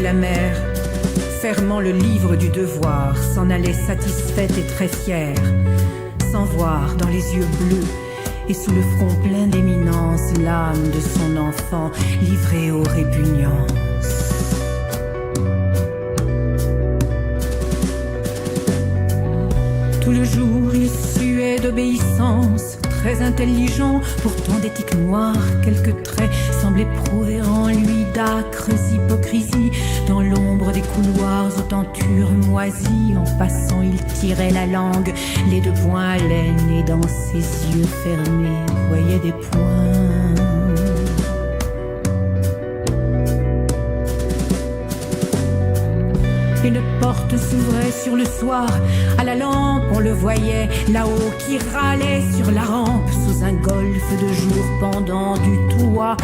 la mère, fermant le livre du devoir, s'en allait satisfaite et très fière, sans voir dans les yeux bleus et sous le front plein d'éminence l'âme de son enfant livrée aux répugnances. Tout le jour il suait d'obéissance, très intelligent, pourtant d'éthique noire, quelques traits semblaient prouver en lui d'âcres hypocrisies. Dans l'ombre des couloirs aux tentures moisies, en passant il tirait la langue, les deux poings à laine, et dans ses yeux fermés voyait des points. Une porte s'ouvrait sur le soir, à la lampe on le voyait là-haut qui râlait sur la rampe sous un golfe de jour pendant du toit.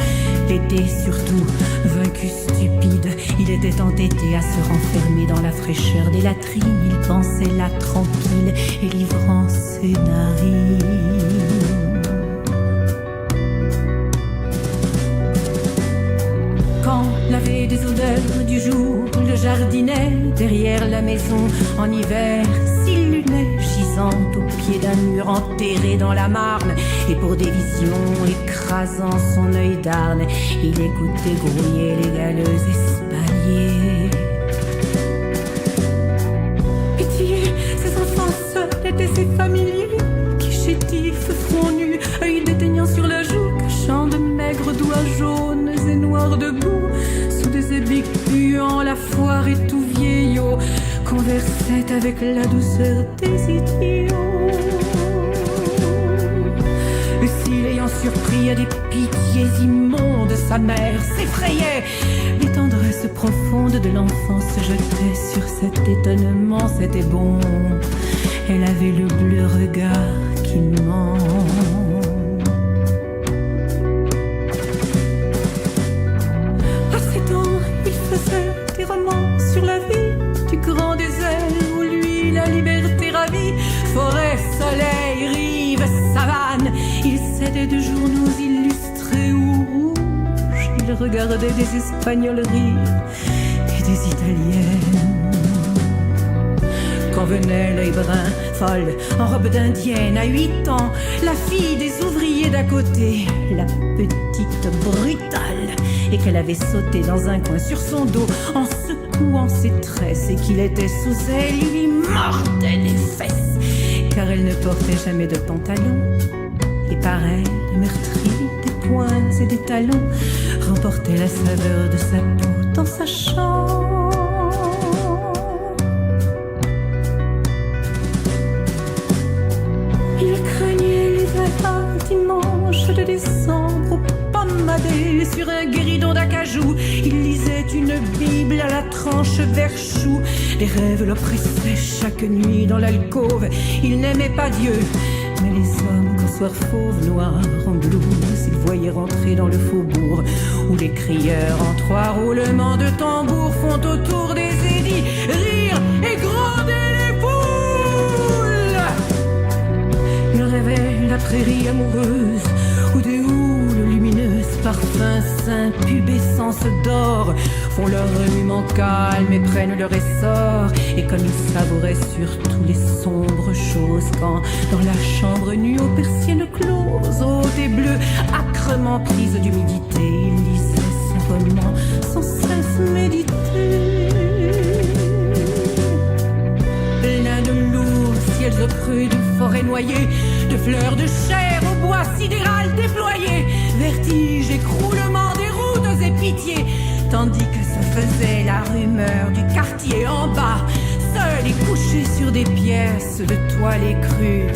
L'été surtout, vaincu stupide, il était entêté à se renfermer dans la fraîcheur des latrines. Il pensait là tranquille et livrant ses narines. Quand lavé des odeurs du jour, le jardinait derrière la maison. En hiver, s'illuminait, gisante au pied d'un mur enterré dans la marne. Et pour des visions écrasant son œil d'âne, il écoutait grouiller les galeux espaliers. Pitié, ces enfants seuls étaient ses familiers, qui chétifs, front nu, œil déteignant sur la joue, cachant de maigres doigts jaunes et noirs debout. Sous des ébiques puant la foire et tout vieillot, conversait avec la douceur des idiots. Et si l'ayant surpris à des pitiés immondes, sa mère s'effrayait, les tendresses profondes de l'enfant se jetaient sur cet étonnement. C'était bon, elle avait le bleu regard qui ment. Des romans sur la vie du grand désert où lui la liberté ravit. Forêt, soleil, rive, savane, il cédait de journaux illustrés ou rouges. Il regardait des Espagnols rire et des Italiennes. Quand venait l'œil brun, folle, en robe d'indienne, à 8 ans, la fille des ouvriers d'à côté, la petite brutale, et qu'elle avait sauté dans un coin sur son dos en secouant ses tresses, et qu'il était sous elle, il lui mordait les fesses, car elle ne portait jamais de pantalon. Et pareil, meurtri, des poings et des talons, remportait la saveur de sa peau dans sa chambre. Il craignait les vagues dimanches de décembre, pommadé sur un guéridon d'acajou. Il lisait une Bible à la tranche vert chou. Les rêves l'oppressaient chaque nuit dans l'alcôve. Il n'aimait pas Dieu, mais les hommes qu'au soir fauve, noir, en blouse, il voyait rentrer dans le faubourg, où les crieurs en 3 roulements de tambour font autour des édits rire et gronder les poules. Il rêvait la prairie amoureuse, où des houles lumineuses, parfums saints, pubescence d'or, font leur remuement calme et prennent leur essor. Et comme il savourait surtout les sombres choses, quand dans la chambre nue aux persiennes closes, haute et bleue, âcrement prise d'humidité, il lisait son roman sans cesse méditer. Plein de lourds ciels creux, de forêts noyées, de fleurs de chair au bois sidéral déployé, vertige, écroulement des routes et pitié, tandis que se faisait la rumeur du quartier en bas, seul et couché sur des pièces de toile écrue.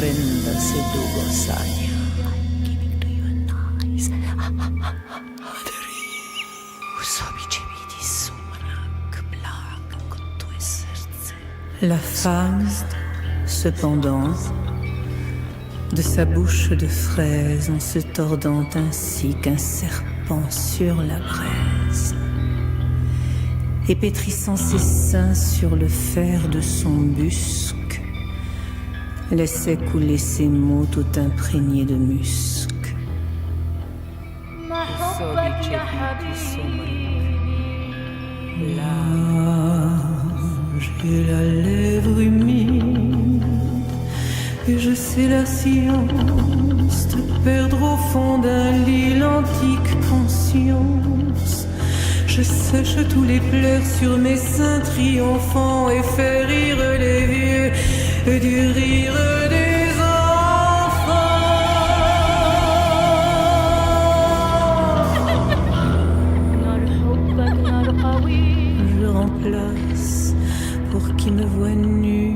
stvorenda se dugo sanja. U sobi će biti sumrak, blag kod tvoje srce. La femme, cependant, de sa bouche de fraise en se tordant ainsi qu'un serpent sur la braise, et pétrissant ses seins sur le fer de son busc, laissait couler ses mots tout imprégnés de musc. Là, j'ai la lèvre humide et je sais la science de perdre au fond d'un lit l'antique conscience. Je sèche tous les pleurs sur mes seins triomphants et fais rire les vieux et du rire des enfants. Je remplace pour qui me voit nu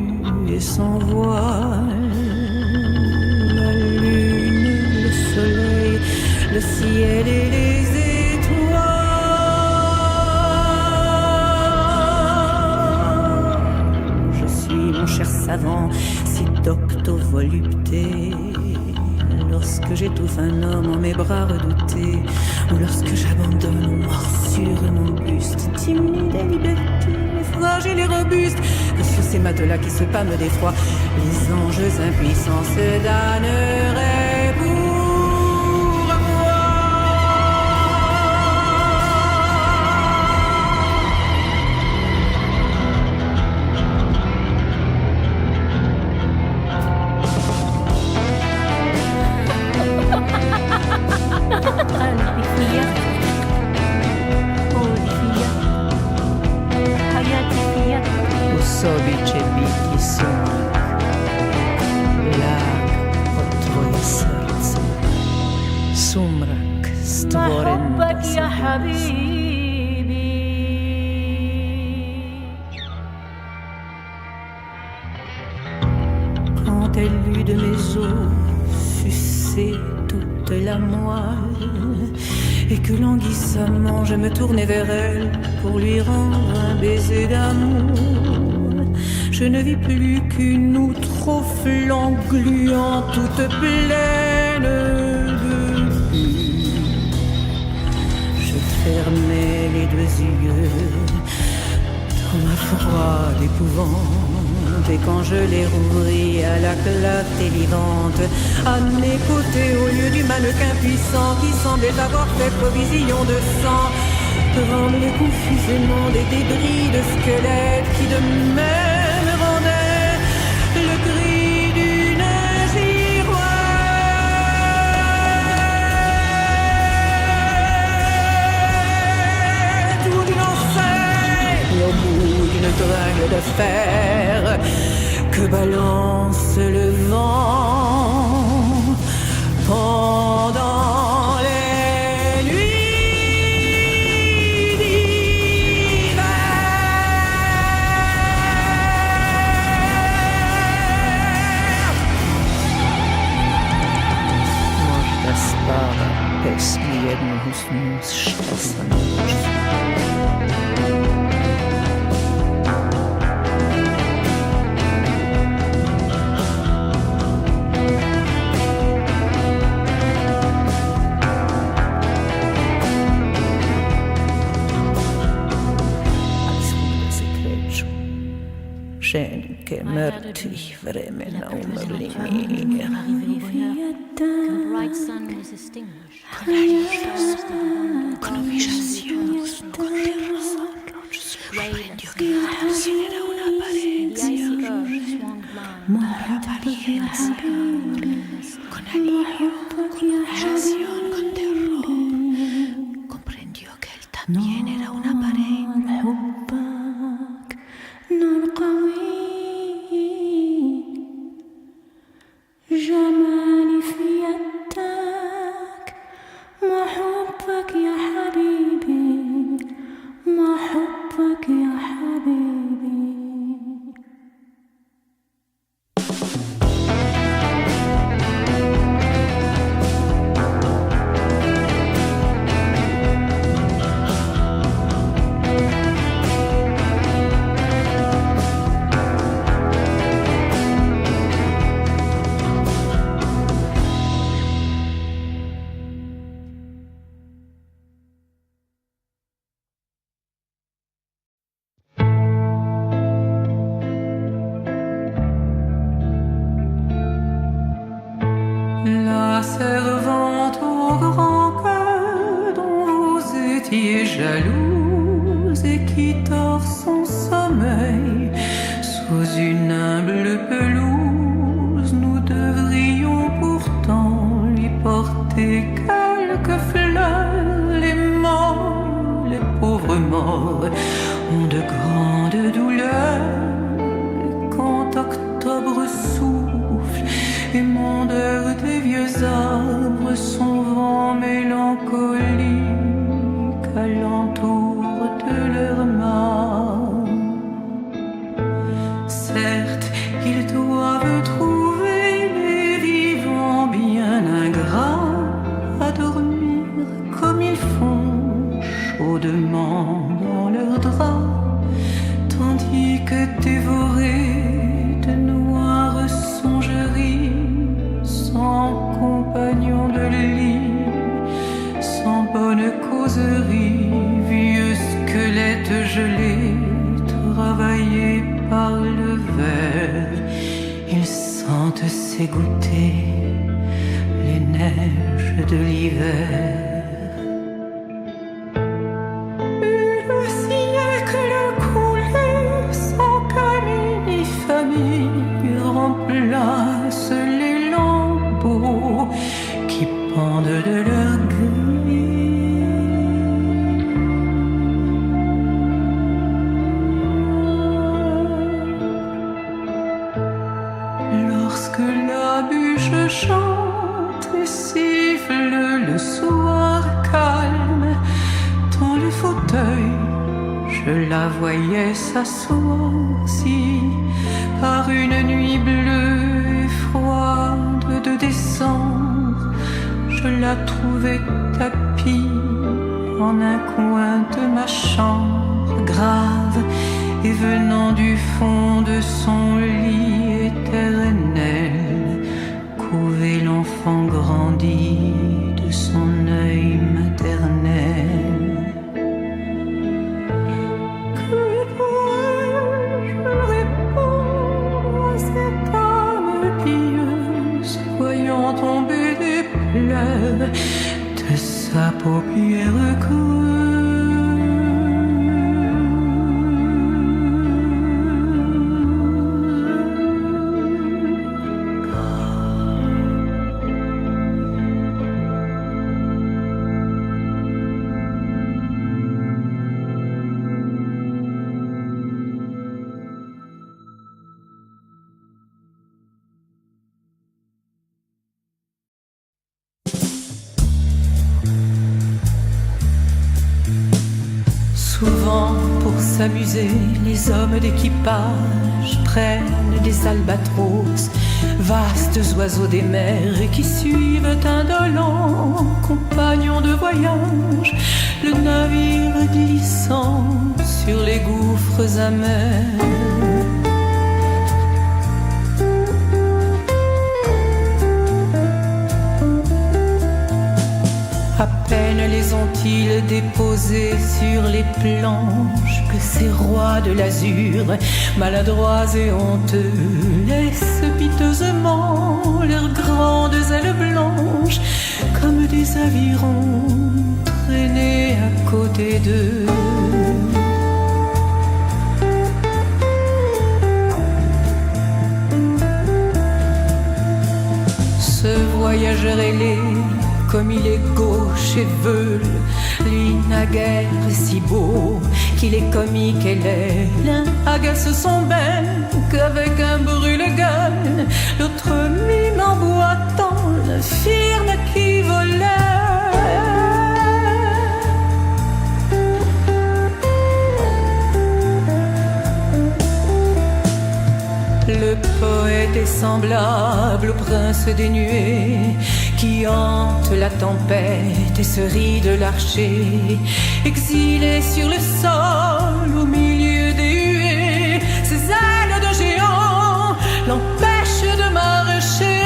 et sans voile la lune, le soleil, le ciel et les cher savant, si docto-volupté. Lorsque j'étouffe un homme en mes bras redoutés, ou lorsque j'abandonne aux morsures mon buste, timide et liberté, fragile et robuste, que sur ces matelas qui se pâment d'effroi, les anges impuissants se damneraient pour moi. Quand elle eut de mes os sucé toute la moelle et que languissamment je me tournais vers elle pour lui rendre un baiser d'amour, je ne vis plus qu'une outre au flanc gluant toute pleine de pus. Je fermais les deux yeux dans ma froide épouvante, et quand je les rouvris à la clarté vivante, à mes côtés, au lieu du mannequin puissant qui semblait avoir fait provision de sang, tremblaient confusément des débris de squelettes qui de même rendaient le cri d'une girouette ou d'une enseigne au bout d'une tringle de fer que balance le vent pendant les nuits d'hiver. Może ta spara jest mi jedną z szczęsnych. Že mrtvých vremena umrli mír. Comprendió que él también era una pared. جمالي في يدك ما حبك يا حبيبي ما حبك يا حبيبي servante au grand cœur dont vous étiez jalouse et qui tord son sommeil sous une humble pelouse, nous devrions pourtant lui porter quelques fleurs. Les morts, les pauvres morts, ont de grandes douleurs. Quand octobre souffle et mondeur des vieux arbres, son vent mélancolique alentour de leurs mâts. Certes, ils doivent trouver les vivants bien ingrats à dormir comme ils font chaudement dans leurs draps, tandis que dévorés de noires songeries, sans compagnon de lit, sans bonne causerie, vieux squelettes gelés, travaillés par le ver, ils sentent s'égoutter les neiges de l'hiver. Le siècle coulé sans qu'amis ni famille remplace les lambeaux qui pendent de leurs grilles. Lorsque la bûche chante et siffle le soir calme, dans le fauteuil, je la voyais s'asseoir si, par une nuit bleue et froide de décembre, je la trouvais tapie en un coin de ma chambre, grave, et venant du fond de son lit éternel, couver l'enfant grandi de son œil maternel. Que pourrais-je répondre à cette âme pieuse, voyant tomber des pleurs de sa paupière creuse? Souvent, pour s'amuser, les hommes d'équipage prennent des albatros, vastes oiseaux des mers qui suivent indolents, compagnons de voyage, le navire glissant sur les gouffres amers. À peine les ont-ils déposés sur les planches que ces rois de l'azur, maladroits et honteux, laissent piteusement leurs grandes ailes blanches comme des avirons traîner à côté d'eux. Ce voyageur ailé, comme il est gauche et veule, lui naguère si beau qu'il est comique et laid. L'un agace son bec avec un brûle-gueule, l'autre mime en boitant le firme qui volait. Le poète est semblable au prince des nuées qui hante la tempête et se rit de l'archer, exilé sur le sol au milieu des huées. Ses ailes de géant l'empêchent de marcher.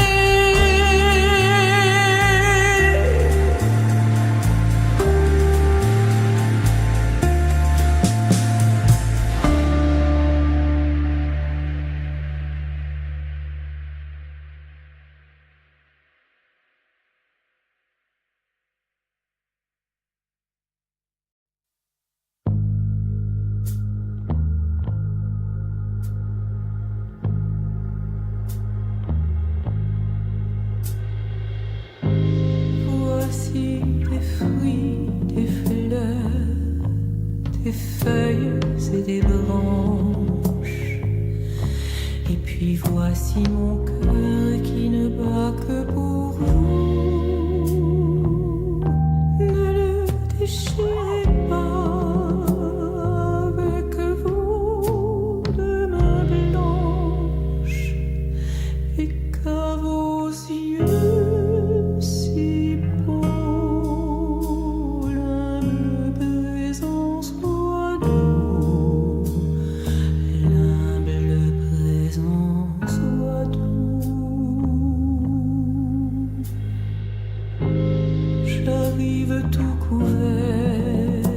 feuilles et des branches. Et puis voici mon cœur qui ne bat que pour vous. Ne le déchirez pas avec vous de main blanche, et qu'à vos yeux si beaux l'humble présent soit doux, l'humble présent soit doux. J'arrive tout couvert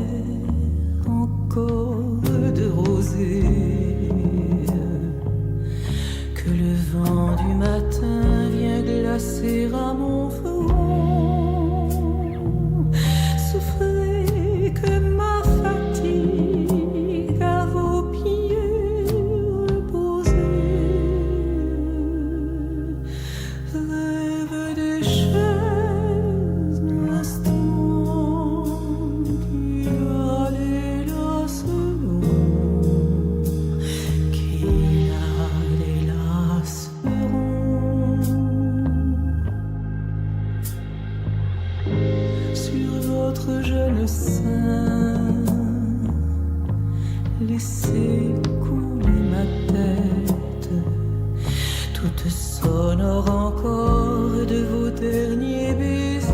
encore de rosée, que le vent du matin vient glacer à mon front. Souffrez que ma fatigue à vos pieds reposée. Rêve des chaises instants qui a des lasseront, qui a des lasseront. Sur votre jeune sein, laissez couler ma tête, toute sonore encore de vos derniers baisers.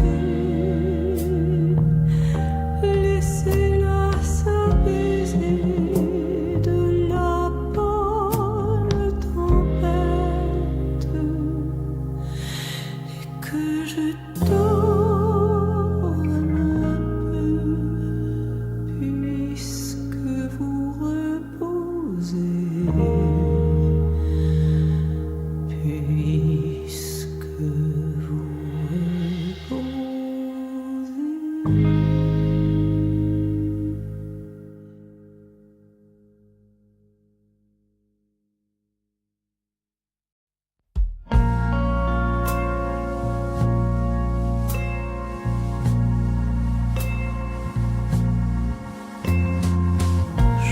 Laissez-la s'apaiser de la bonne tempête, et que je dorme un peu, puisque vous reposez, puisque vous reposez.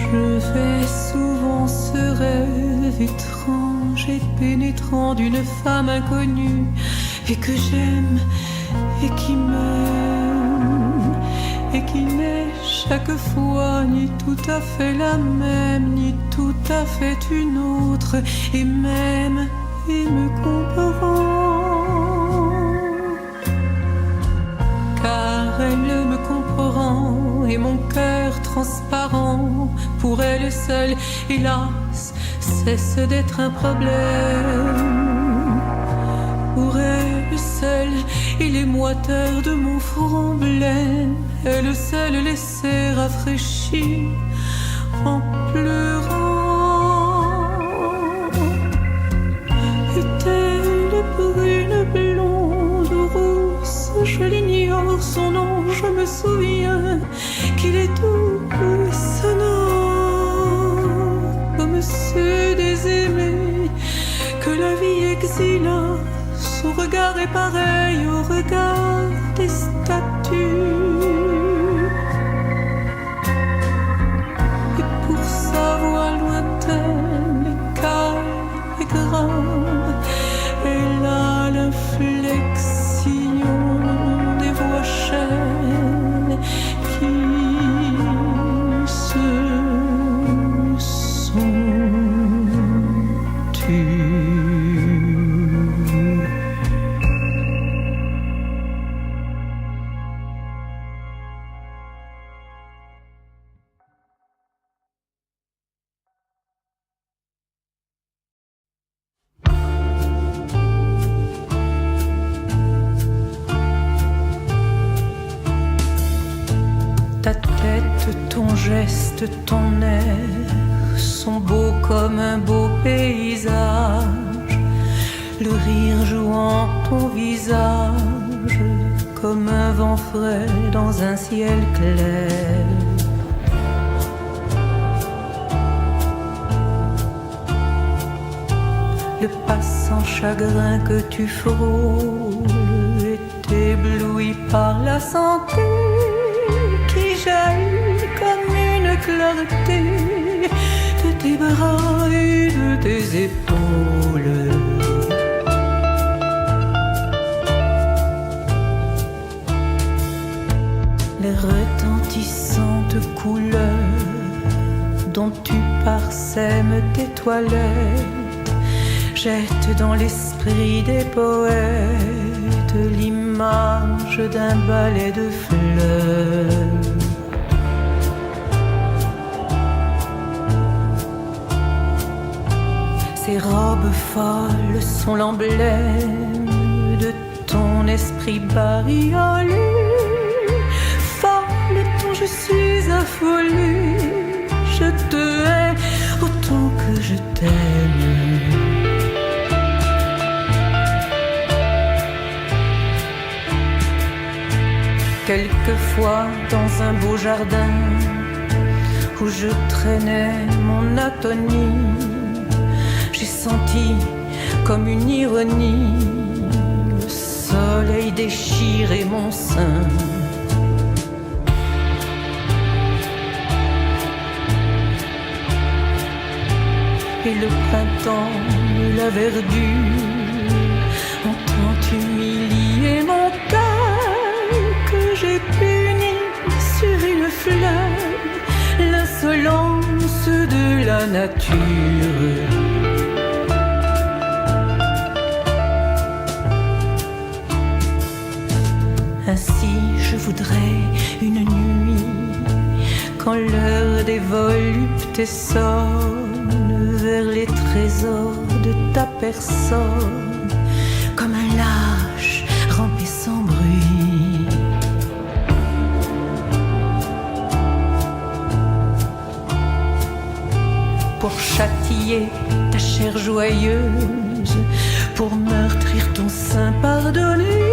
Je fais souvent ce rêve étrange et pénétrant d'une femme inconnue, et que j'aime et qui m'aime, et qui n'est chaque fois ni tout à fait la même, ni tout à fait une autre, et m'aime et me comprend. Car elle me comprend, et mon cœur transparent pour elle seule, hélas, cesse d'être un problème. Pour elle seule, il est moiteur de mon front blême, elle seule laissait rafraîchir en pleurant. Est-elle brune, blonde ou rousse? Je l'ignore, son nom, je me souviens qu'il est doux et sonore, comme ceux des aimés que la vie exila. Son regard est pareil au regard des statues, et pour sa voix lointaine et calme et grave, elle a l'inflexion des voix chères qui se sont tues. Ta tête, ton geste, ton air sont beaux comme un beau paysage. Le rire jouant ton visage comme un vent frais dans un ciel clair. Le passant chagrin que tu frôles est ébloui par la santé qui jaillit comme une les clartés de tes bras et de tes épaules. Les retentissantes couleurs dont tu parsèmes tes toilettes jettent dans l'esprit des poètes l'image d'un balai de fleurs. Ces robes folles sont l'emblème de ton esprit bariolé, folle dont je suis affolée. Je te hais autant que je t'aime. Quelquefois dans un beau jardin où je traînais mon atonie, j'ai senti comme une ironie le soleil déchirer mon sein. Et le printemps et la verdure ont tant humilié mon cœur que j'ai puni sur une fleur l'insolence de la nature. Ainsi je voudrais une nuit, quand l'heure des voluptés sonne vers les trésors de ta personne, comme un lâche rampé sans bruit. Pour châtier ta chair joyeuse, pour meurtrir ton sein pardonné,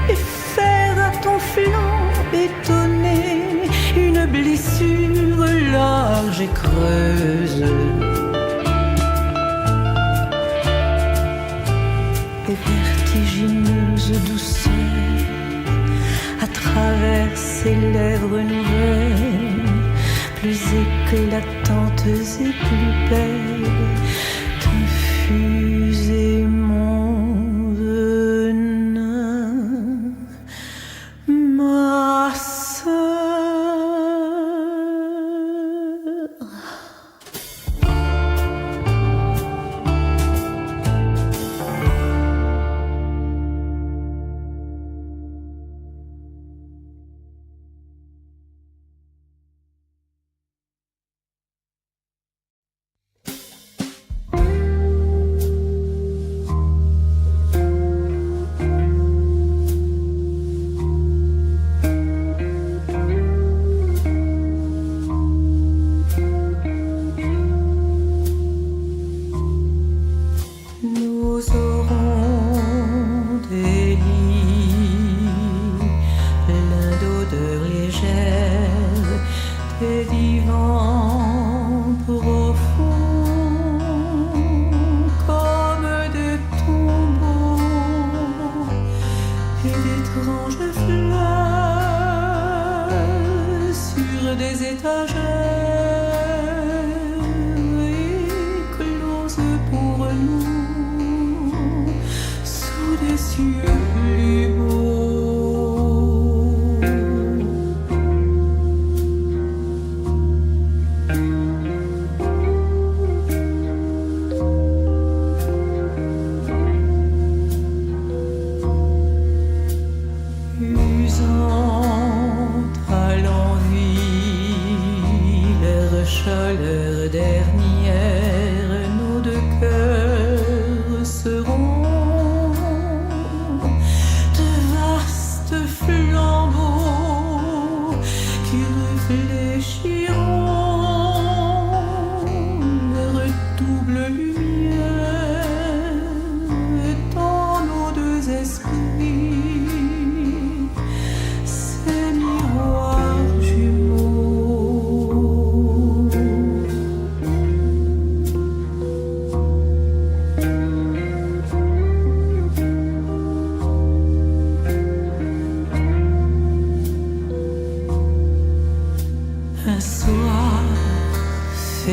et faire à ton flanc bétonné une blessure large et creuse. Et vertigineuse douceur à travers ses lèvres nouvelles, plus éclatantes et plus belles, t'infuser mon venin, ma sœur.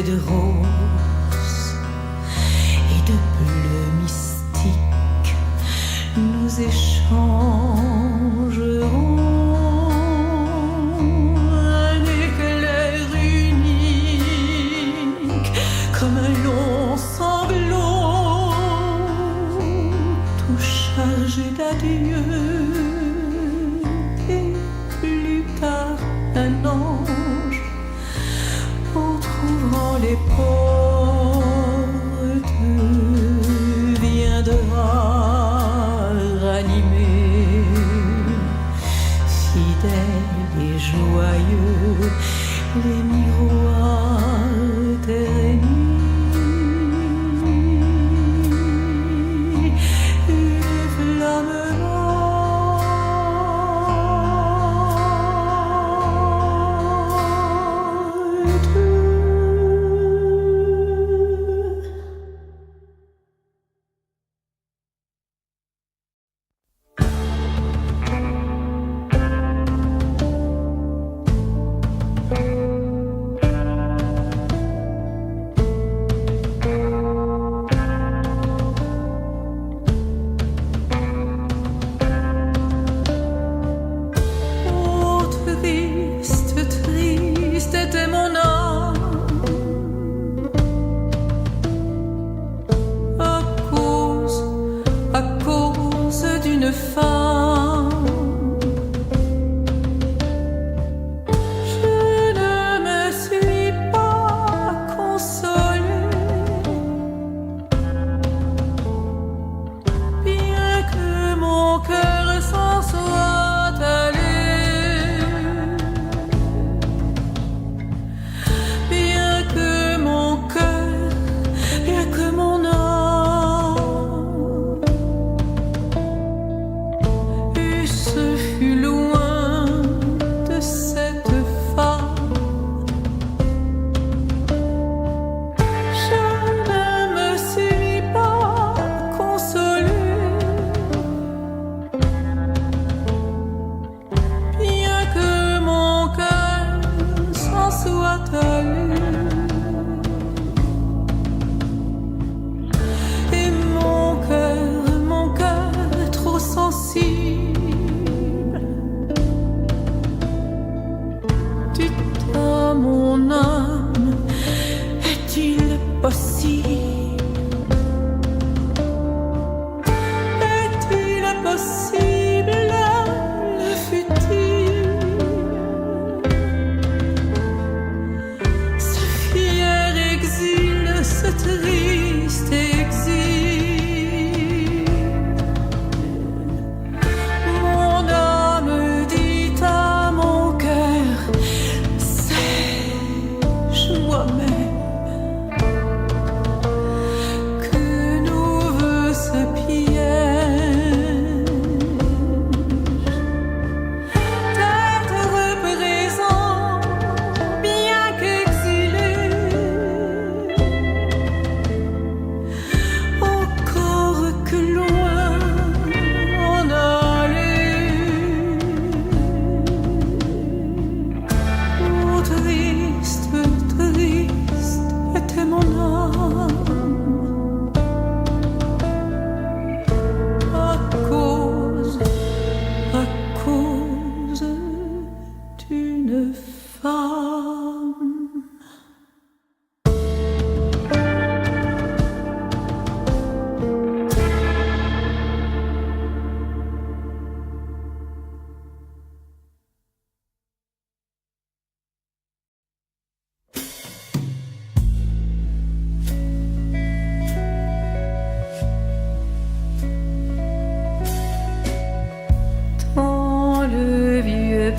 de rose et de bleu mystique, nous échangerons un éclair unique comme un long sanglot, tout chargé d'adieu. Et plus tard, un ange, ouvrant les portes, viendra ranimer, fidèle et joyeux, les miroirs ternis et les flammes.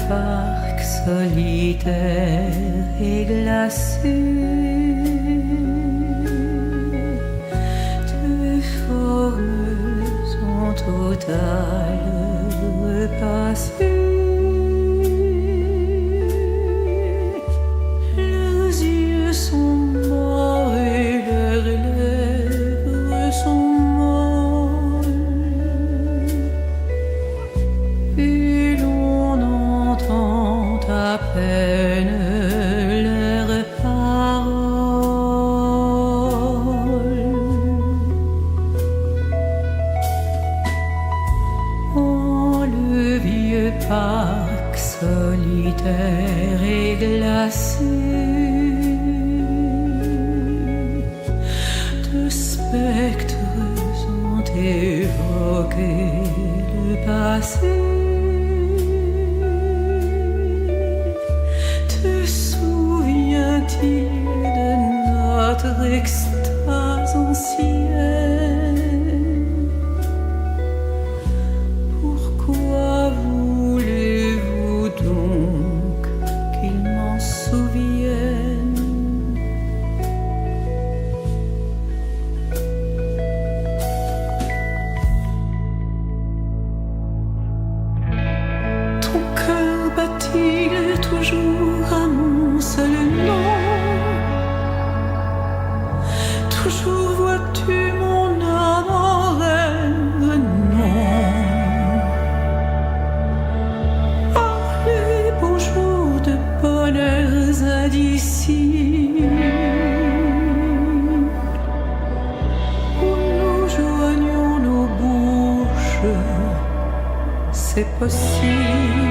Parc solitaire et glacé, deux formes sont totales repassées. Leurs yeux sont morts et leurs lèvres sont molles. Et l'on entend à peine leurs paroles. solitaire et glacé. Deux spectres ont évoqué le passé. Te souviens-t-il de notre extase ancienne? Pourquoi voulez-vous donc qu'il m'en souvienne? Ton cœur bat-il toujours à mon seul nom? Toujours vois-tu mon âme en rêve? Non. Oh, les beaux jours de bonheurs indicibles où nous joignons nos bouches, c'est possible.